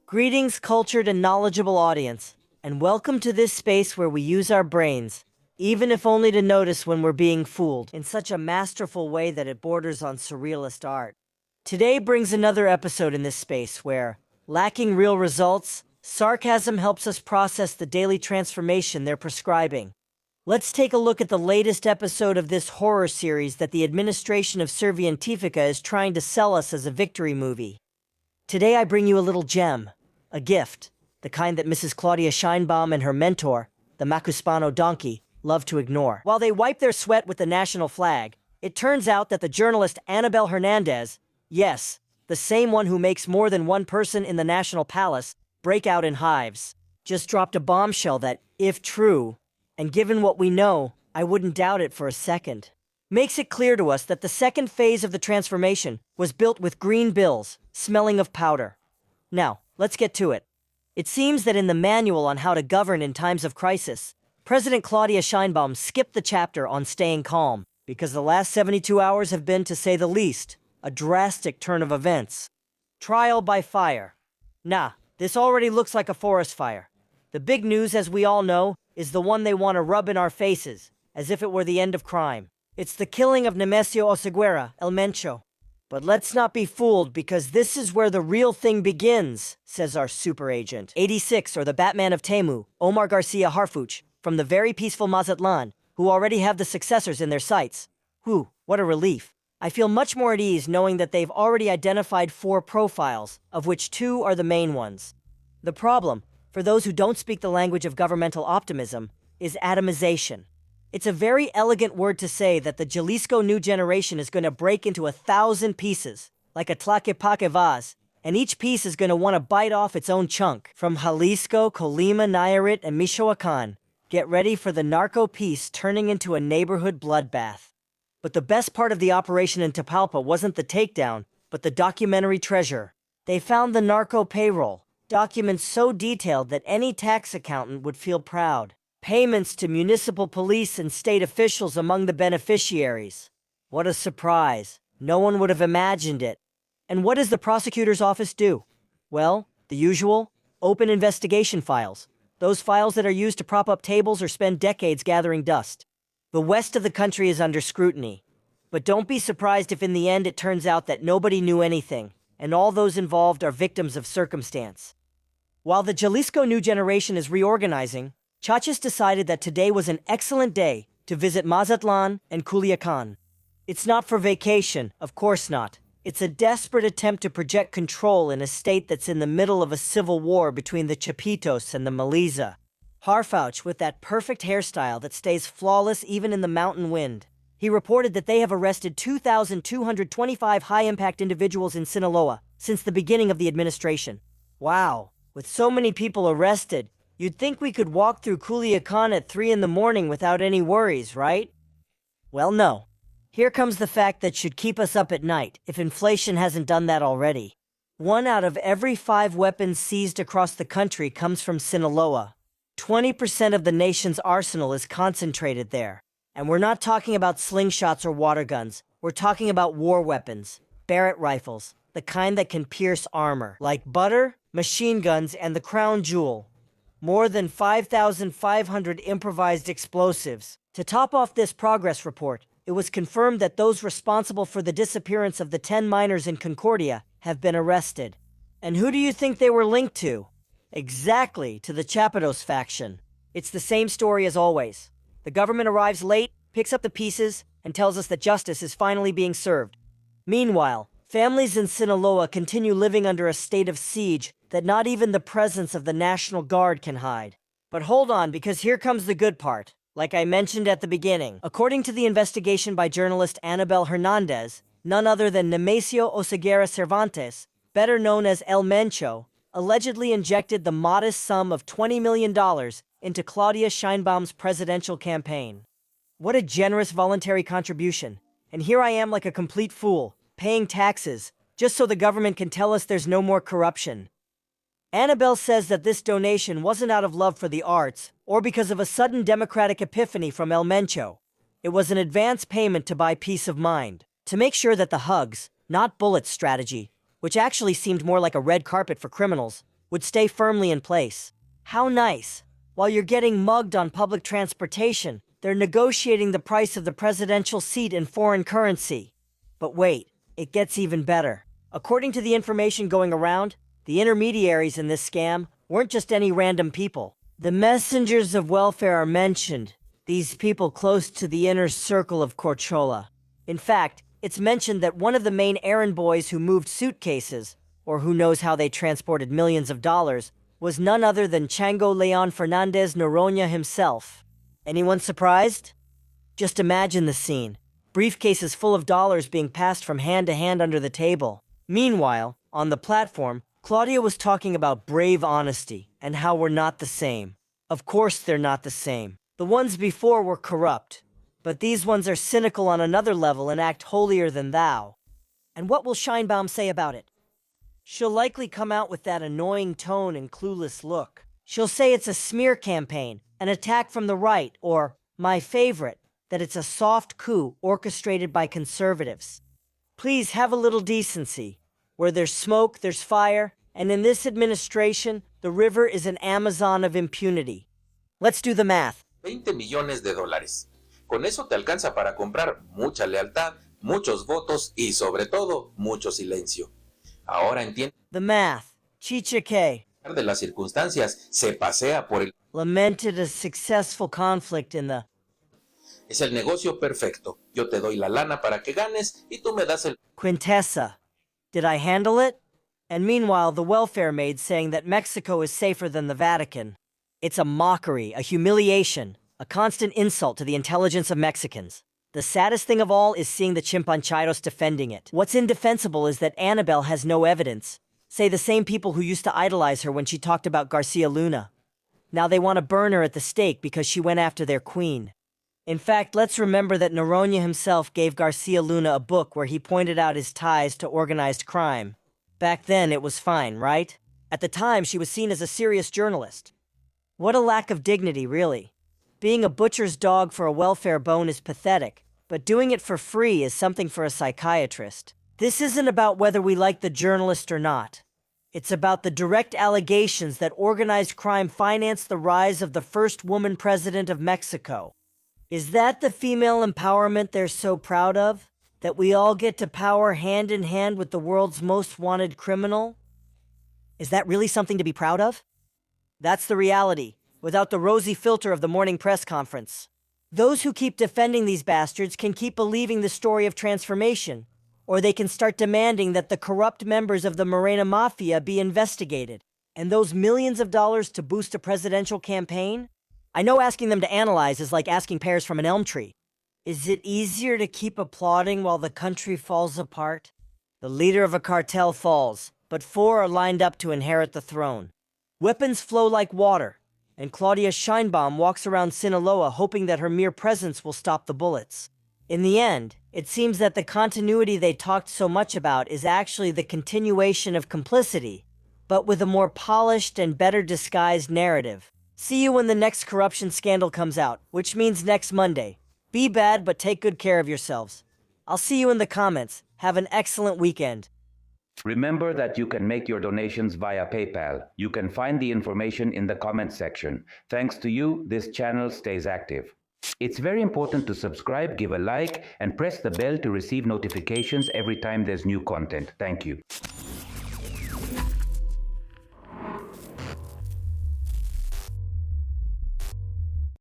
Greetings, cultured and knowledgeable audience, and welcome to this space where we use our brains, even if only to notice when we're being fooled, in such a masterful way that it borders on surrealist art. Today brings another episode in this space where, lacking real results, sarcasm helps us process the daily transformation they're prescribing. Let's take a look at the latest episode of this horror series that the administration of Servientifica is trying to sell us as a victory movie. Today I bring you a little gem, a gift, the kind that Mrs. Claudia Scheinbaum and her mentor, the Macuspano donkey, love to ignore. While they wipe their sweat with the national flag, it turns out that the journalist Annabel Hernandez, yes, the same one who makes more than one person in the National Palace break out in hives, just dropped a bombshell that, if true, and given what we know, I wouldn't doubt it for a second, makes it clear to us that the second phase of the transformation was built with green bills, smelling of powder. Now, let's get to it. It seems that in the manual on how to govern in times of crisis, President Claudia Scheinbaum skipped the chapter on staying calm, because the last 72 hours have been, to say the least, a drastic turn of events. Trial by fire. Nah, this already looks like a forest fire. The big news, as we all know, is the one they want to rub in our faces, as if it were the end of crime. It's the killing of Nemesio Oseguera, El Mencho. But let's not be fooled, because this is where the real thing begins, says our super agent. 86, or the Batman of Temu, Omar Garcia Harfuch, from the very peaceful Mazatlan, who already have the successors in their sights. Whew, what a relief. I feel much more at ease knowing that they've already identified 4 profiles, of which 2 are the main ones. The problem, for those who don't speak the language of governmental optimism, is atomization. It's a very elegant word to say that the Jalisco new generation is going to break into 1,000 pieces, like a tlaquepaque vase, and each piece is going to want to bite off its own chunk. From Jalisco, Colima, Nayarit, and Michoacan, get ready for the narco piece turning into a neighborhood bloodbath. But the best part of the operation in Tapalpa wasn't the takedown, but the documentary treasure. They found the narco payroll, documents so detailed that any tax accountant would feel proud. Payments to municipal police and state officials among the beneficiaries. What a surprise. No one would have imagined it. And what does the prosecutor's office do? Well, the usual, open investigation files. Those files that are used to prop up tables or spend decades gathering dust. The west of the country is under scrutiny. But don't be surprised if in the end it turns out that nobody knew anything, and all those involved are victims of circumstance. While the Jalisco new generation is reorganizing, Chachas decided that today was an excellent day to visit Mazatlan and Culiacan. It's not for vacation, of course not. It's a desperate attempt to project control in a state that's in the middle of a civil war between the Chapitos and the Maliza. Harfouch, with that perfect hairstyle that stays flawless even in the mountain wind, he reported that they have arrested 2,225 high-impact individuals in Sinaloa since the beginning of the administration. Wow, with so many people arrested, you'd think we could walk through Culiacan at 3 in the morning without any worries, right? Well, no. Here comes the fact that should keep us up at night, if inflation hasn't done that already. 1 out of every 5 weapons seized across the country comes from Sinaloa. 20% of the nation's arsenal is concentrated there. And we're not talking about slingshots or water guns. We're talking about war weapons, Barrett rifles, the kind that can pierce armor, like butter, machine guns, and the crown jewel. More than 5,500 improvised explosives. To top off this progress report, it was confirmed that those responsible for the disappearance of the 10 miners in Concordia have been arrested. And who do you think they were linked to? Exactly, to the Chapitos faction. It's the same story as always. The government arrives late, picks up the pieces, and tells us that justice is finally being served. Meanwhile, families in Sinaloa continue living under a state of siege that not even the presence of the National Guard can hide. But hold on, because here comes the good part. Like I mentioned at the beginning, according to the investigation by journalist Annabel Hernandez, none other than Nemesio Oseguera Cervantes, better known as El Mencho, allegedly injected the modest sum of $20 million into Claudia Scheinbaum's presidential campaign. What a generous voluntary contribution. And here I am like a complete fool, paying taxes, just so the government can tell us there's no more corruption. Annabelle says that this donation wasn't out of love for the arts, or because of a sudden democratic epiphany from El Mencho. It was an advance payment to buy peace of mind, to make sure that the hugs, not bullets strategy, which actually seemed more like a red carpet for criminals, would stay firmly in place. How nice! While you're getting mugged on public transportation, they're negotiating the price of the presidential seat in foreign currency. But wait, it gets even better. According to the information going around, the intermediaries in this scam weren't just any random people. The messengers of welfare are mentioned, these people close to the inner circle of Corchola. In fact, it's mentioned that one of the main errand boys who moved suitcases, or who knows how they transported millions of dollars, was none other than Chango Leon Fernandez Noronha himself. Anyone surprised? Just imagine the scene. Briefcases full of dollars being passed from hand to hand under the table. Meanwhile, on the platform, Claudia was talking about brave honesty and how we're not the same. Of course they're not the same. The ones before were corrupt, but these ones are cynical on another level and act holier than thou. And what will Scheinbaum say about it? She'll likely come out with that annoying tone and clueless look. She'll say it's a smear campaign, an attack from the right, or, my favorite, that it's a soft coup orchestrated by conservatives. Please have a little decency. Where there's smoke, there's fire, and in this administration, the river is an Amazon of impunity. Let's do the math. 20 millones de dólares. Con eso te alcanza para comprar mucha lealtad, muchos votos y sobre todo mucho silencio. Ahora entiende. The math. Chicha K. De las circunstancias se pasea por el. Lamented a successful conflict in the. Es el negocio perfecto. Yo te doy la lana para que ganes y tú me das el. Quintessa. Did I handle it? And meanwhile, the welfare maid saying that Mexico is safer than the Vatican. It's a mockery, a humiliation, a constant insult to the intelligence of Mexicans. The saddest thing of all is seeing the chimpanchairos defending it. What's indefensible is that Annabelle has no evidence. Say the same people who used to idolize her when she talked about Garcia Luna. Now they want to burn her at the stake because she went after their queen. In fact, let's remember that Noronha himself gave Garcia Luna a book where he pointed out his ties to organized crime. Back then, it was fine, right? At the time, she was seen as a serious journalist. What a lack of dignity, really. Being a butcher's dog for a welfare bone is pathetic, but doing it for free is something for a psychiatrist. This isn't about whether we like the journalist or not. It's about the direct allegations that organized crime financed the rise of the first woman president of Mexico. Is that the female empowerment they're so proud of? That we all get to power hand in hand with the world's most wanted criminal? Is that really something to be proud of? That's the reality, without the rosy filter of the morning press conference. Those who keep defending these bastards can keep believing the story of transformation, or they can start demanding that the corrupt members of the Morena Mafia be investigated. And those millions of dollars to boost a presidential campaign? I know asking them to analyze is like asking pears from an elm tree. Is it easier to keep applauding while the country falls apart? The leader of a cartel falls, but 4 are lined up to inherit the throne. Weapons flow like water, and Claudia Scheinbaum walks around Sinaloa hoping that her mere presence will stop the bullets. In the end, it seems that the continuity they talked so much about is actually the continuation of complicity, but with a more polished and better disguised narrative. See you when the next corruption scandal comes out, which means next Monday. Be bad, but take good care of yourselves. I'll see you in the comments. Have an excellent weekend. Remember that you can make your donations via PayPal. You can find the information in the comment section. Thanks to you, this channel stays active. It's very important to subscribe, give a like, and press the bell to receive notifications every time there's new content. Thank you.